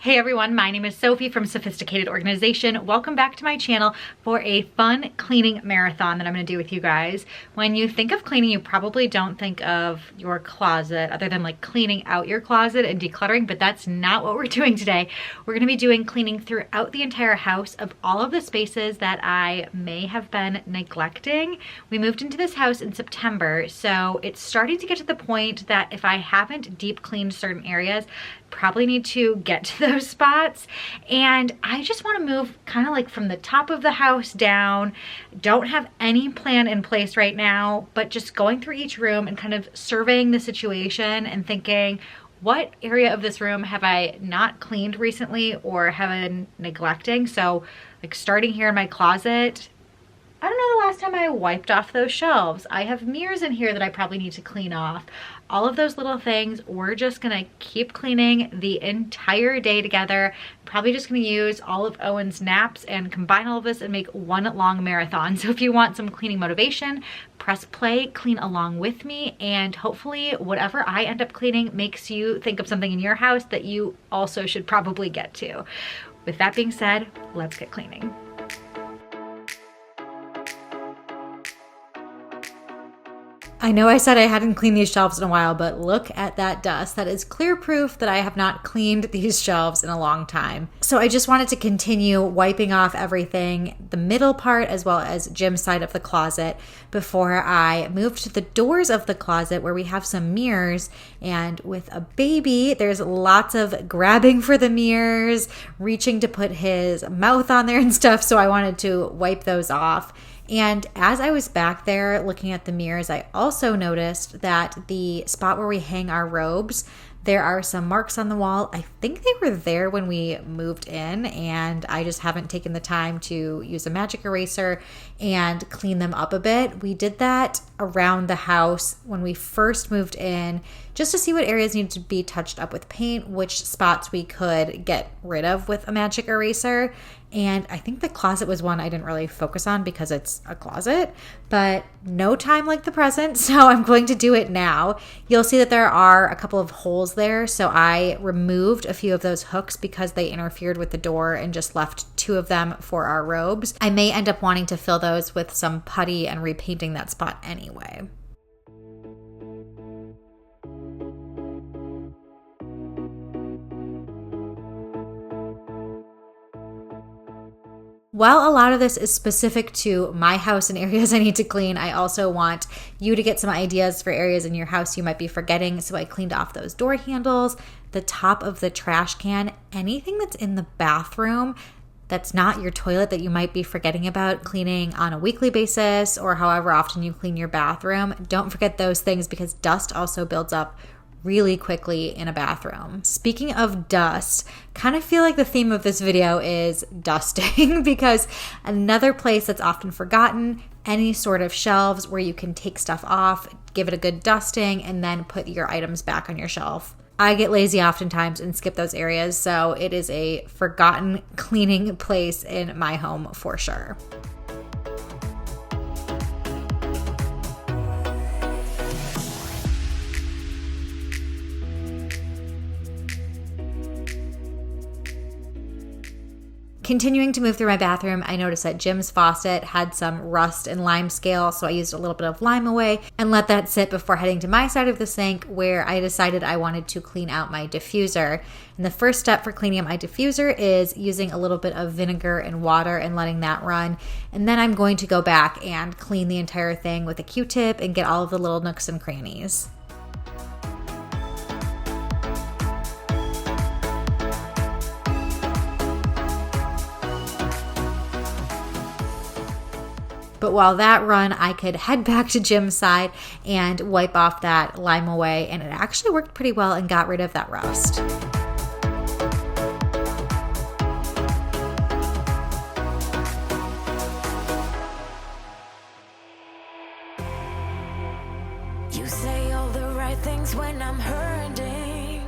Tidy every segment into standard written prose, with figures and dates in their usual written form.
Hey everyone, my name is Sophie from Sophisticated Organization. Welcome back to my channel for a fun cleaning marathon that I'm going to do with you guys. When you think of cleaning, you probably don't think of your closet other than like cleaning out your closet and decluttering, but that's not what we're doing today. We're going to be doing cleaning throughout the entire house of all of the spaces that I may have been neglecting. We moved into this house in September, so it's starting to get to the point that if I haven't deep cleaned certain areas, probably need to get to those spots. And I just want to move kind of like from the top of the house down. Don't have any plan in place right now, but just going through each room and kind of surveying the situation and thinking, what area of this room have I not cleaned recently or have been neglecting? So like starting here in my closet, I don't know the last time I wiped off those shelves. I have mirrors in here that I probably need to clean off. All of those little things, we're just gonna keep cleaning the entire day together. Probably just gonna use all of Owen's naps and combine all of this and make one long marathon. So if you want some cleaning motivation, press play, clean along with me, and hopefully whatever I end up cleaning makes you think of something in your house that you also should probably get to. With that being said, let's get cleaning. I know I said I hadn't cleaned these shelves in a while, but look at that dust. That is clear proof that I have not cleaned these shelves in a long time. So I just wanted to continue wiping off everything, the middle part as well as Jim's side of the closet, before I moved to the doors of the closet where we have some mirrors. And with a baby, there's lots of grabbing for the mirrors, reaching to put his mouth on there and stuff. So I wanted to wipe those off. And as I was back there looking at the mirrors, I also noticed that the spot where we hang our robes, there are some marks on the wall. I think they were there when we moved in, and I just haven't taken the time to use a magic eraser and clean them up a bit. We did that around the house when we first moved in, just to see what areas needed to be touched up with paint, which spots we could get rid of with a magic eraser. And I think the closet was one I didn't really focus on because it's a closet, but no time like the present, so I'm going to do it now. You'll see that there are a couple of holes there, so I removed a few of those hooks because they interfered with the door and just left 2 of them for our robes. I may end up wanting to fill those with some putty and repainting that spot anyway. While a lot of this is specific to my house and areas I need to clean, I also want you to get some ideas for areas in your house you might be forgetting. So I cleaned off those door handles, the top of the trash can, anything that's in the bathroom that's not your toilet that you might be forgetting about cleaning on a weekly basis or however often you clean your bathroom. Don't forget those things because dust also builds up really quickly in a bathroom. Speaking of dust, kind of feel like the theme of this video is dusting because another place that's often forgotten, any sort of shelves where you can take stuff off, give it a good dusting, and then put your items back on your shelf. I get lazy oftentimes and skip those areas, so it is a forgotten cleaning place in my home for sure. Continuing to move through my bathroom, I noticed that Jim's faucet had some rust and lime scale, so I used a little bit of lime away and let that sit before heading to my side of the sink where I decided I wanted to clean out my diffuser. And the first step for cleaning out my diffuser is using a little bit of vinegar and water and letting that run. And then I'm going to go back and clean the entire thing with a Q-tip and get all of the little nooks and crannies. But while that run, I could head back to Jim's side and wipe off that lime away, and it actually worked pretty well and got rid of that rust. You say all the right things when I'm hurting.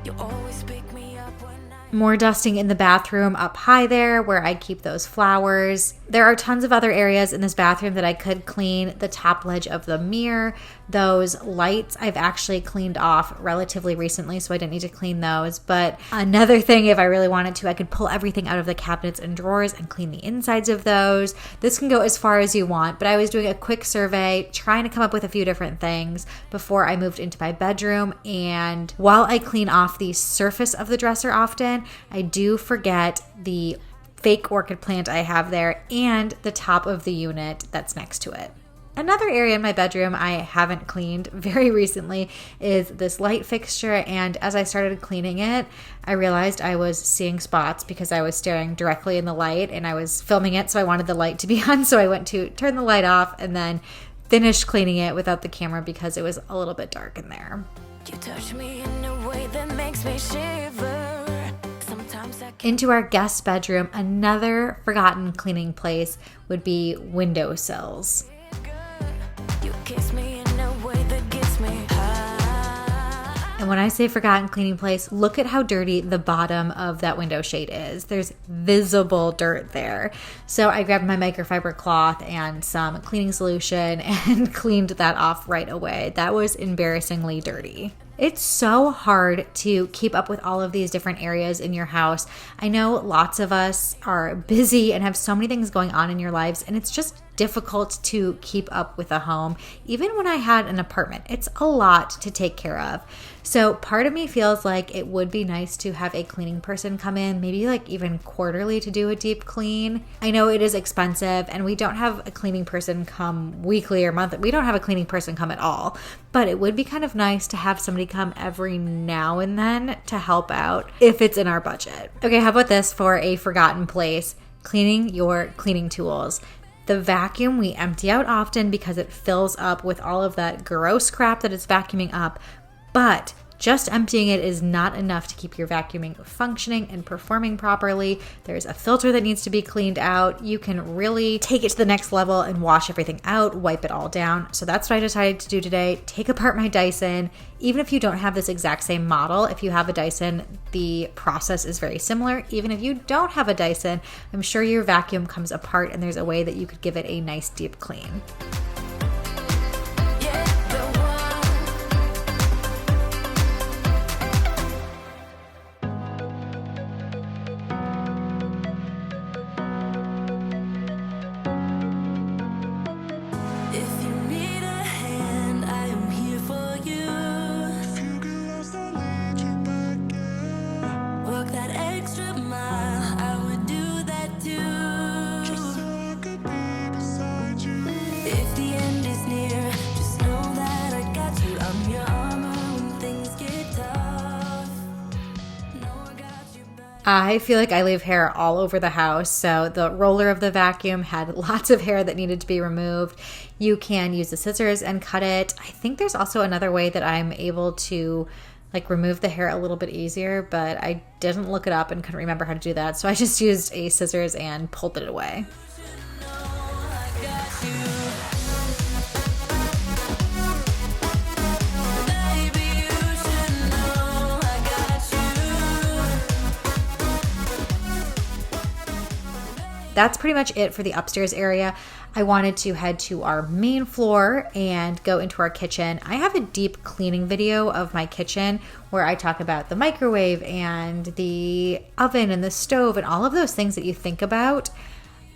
You always pick me up when More dusting in the bathroom up high there where I keep those flowers. There are tons of other areas in this bathroom that I could clean. The top ledge of the mirror, those lights I've actually cleaned off relatively recently, so I didn't need to clean those. But another thing, if I really wanted to, I could pull everything out of the cabinets and drawers and clean the insides of those. This can go as far as you want, but I was doing a quick survey, trying to come up with a few different things before I moved into my bedroom. And while I clean off the surface of the dresser often, I do forget the fake orchid plant I have there and the top of the unit that's next to it. Another area in my bedroom I haven't cleaned very recently is this light fixture, and as I started cleaning it, I realized I was seeing spots because I was staring directly in the light and I was filming it, so I wanted the light to be on, so I went to turn the light off and then finished cleaning it without the camera because it was a little bit dark in there. You touch me in a way that makes me shiver. Into our guest bedroom, another forgotten cleaning place would be windowsills. You kiss me in a way that gets me high. And when I say forgotten cleaning place, look at how dirty the bottom of that window shade is. There's visible dirt there. So I grabbed my microfiber cloth and some cleaning solution and cleaned that off right away. That was embarrassingly dirty. It's so hard to keep up with all of these different areas in your house. I know lots of us are busy and have so many things going on in your lives, and it's just difficult to keep up with a home. Even when I had an apartment, it's a lot to take care of. So part of me feels like it would be nice to have a cleaning person come in, maybe like even quarterly, to do a deep clean. I know it is expensive, and we don't have a cleaning person come weekly or monthly. We don't have a cleaning person come at all, but it would be kind of nice to have somebody come every now and then to help out if it's in our budget. Okay, how about this for a forgotten place? Cleaning your cleaning tools. The vacuum we empty out often because it fills up with all of that gross crap that it's vacuuming up, but just emptying it is not enough to keep your vacuuming functioning and performing properly. There's a filter that needs to be cleaned out. You can really take it to the next level and wash everything out, wipe it all down. So that's what I decided to do today. Take apart my Dyson. Even if you don't have this exact same model, if you have a Dyson, the process is very similar. Even if you don't have a Dyson, I'm sure your vacuum comes apart and there's a way that you could give it a nice deep clean. I feel like I leave hair all over the house, so the roller of the vacuum had lots of hair that needed to be removed. You can use the scissors and cut it. I think there's also another way that I'm able to remove the hair a little bit easier, but I didn't look it up and couldn't remember how to do that, so I just used a scissors and pulled it away. That's pretty much it for the upstairs area. I wanted to head to our main floor and go into our kitchen. I have a deep cleaning video of my kitchen where I talk about the microwave and the oven and the stove and all of those things that you think about.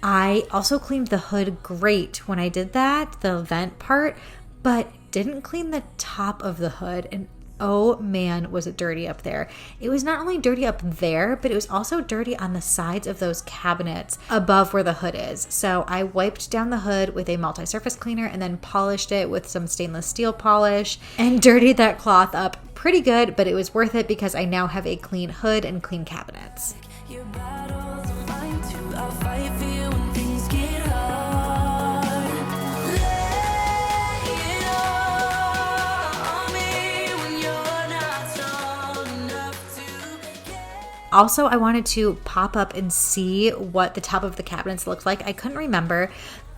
I also cleaned the hood grate when I did that, the vent part, but didn't clean the top of the hood, and oh man, was it dirty up there. It was not only dirty up there, but it was also dirty on the sides of those cabinets above where the hood is. So I wiped down the hood with a multi-surface cleaner and then polished it with some stainless steel polish and dirtied that cloth up pretty good, but it was worth it because I now have a clean hood and clean cabinets. Your battles are mine too. I'll fight for you when things get hard. Lay it all on me when you're not strong enough to get. Also, I wanted to pop up and see what the top of the cabinets looked like. I couldn't remember,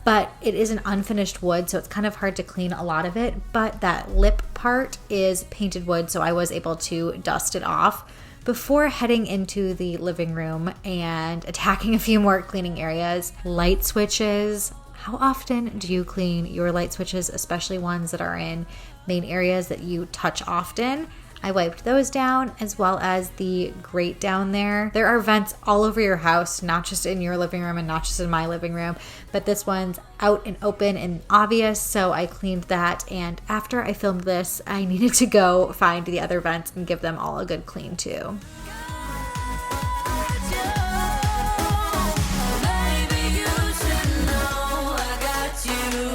but it is an unfinished wood, so it's kind of hard to clean a lot of it. But that lip part is painted wood, so I was able to dust it off. Before heading into the living room and attacking a few more cleaning areas, light switches. How often do you clean your light switches, especially ones that are in main areas that you touch often? I wiped those down, as well as the grate down there. There are vents all over your house, not just in your living room and not just in my living room, but this one's out and open and obvious, so I cleaned that. And after I filmed this, I needed to go find the other vents and give them all a good clean too. Baby, you should know I got you.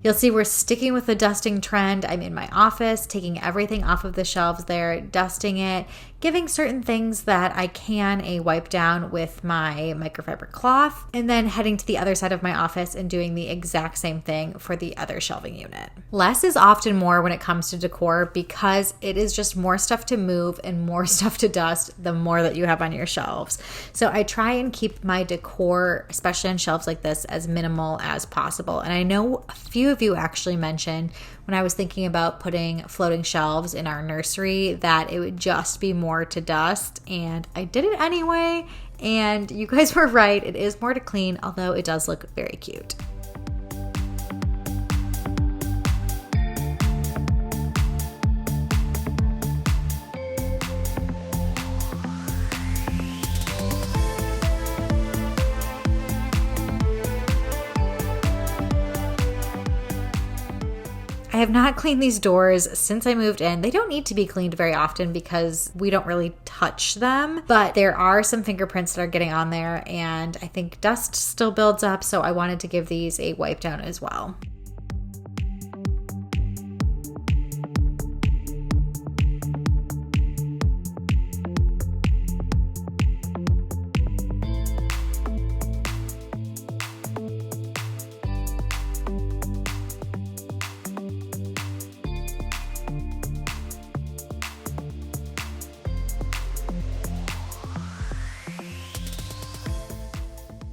You'll see we're sticking with the dusting trend. I'm in my office, taking everything off of the shelves there, dusting it, giving certain things that I can a wipe down with my microfiber cloth, and then heading to the other side of my office and doing the exact same thing for the other shelving unit. Less is often more when it comes to decor because it is just more stuff to move and more stuff to dust the more that you have on your shelves. So I try and keep my decor, especially on shelves like this, as minimal as possible. And I know a few of you actually mentioned when I was thinking about putting floating shelves in our nursery that it would just be more to dust, and I did it anyway, and you guys were right. It is more to clean, although it does look very cute. I have not cleaned these doors since I moved in. They don't need to be cleaned very often because we don't really touch them, but there are some fingerprints that are getting on there, and I think dust still builds up, so I wanted to give these a wipe down as well.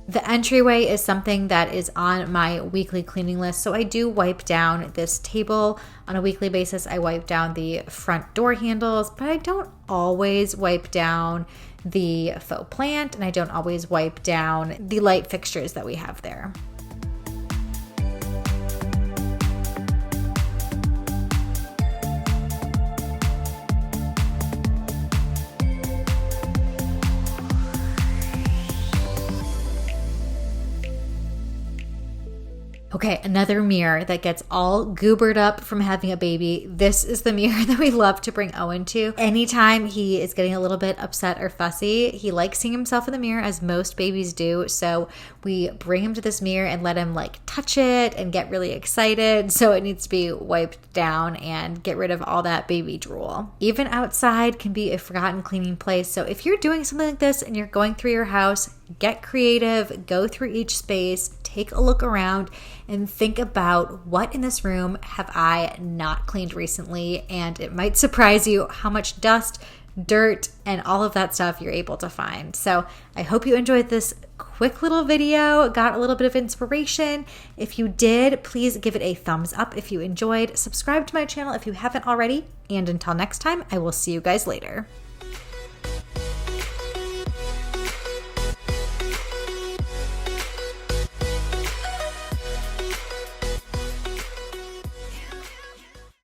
The entryway is something that is on my weekly cleaning list, so I do wipe down this table on a weekly basis. I wipe down the front door handles, but I don't always wipe down the faux plant, and I don't always wipe down the light fixtures that we have there. Okay, another mirror that gets all goobered up from having a baby. This is the mirror that we love to bring Owen to. Anytime he is getting a little bit upset or fussy, he likes seeing himself in the mirror, as most babies do. So we bring him to this mirror and let him like touch it and get really excited. So it needs to be wiped down and get rid of all that baby drool. Even outside can be a forgotten cleaning place. So if you're doing something like this and you're going through your house, get creative, go through each space, take a look around, and think about what in this room have I not cleaned recently, and it might surprise you how much dust, dirt, and all of that stuff you're able to find. So I hope you enjoyed this quick little video, got a little bit of inspiration. If you did, please give it a thumbs up if you enjoyed. Subscribe to my channel if you haven't already, and until next time, I will see you guys later.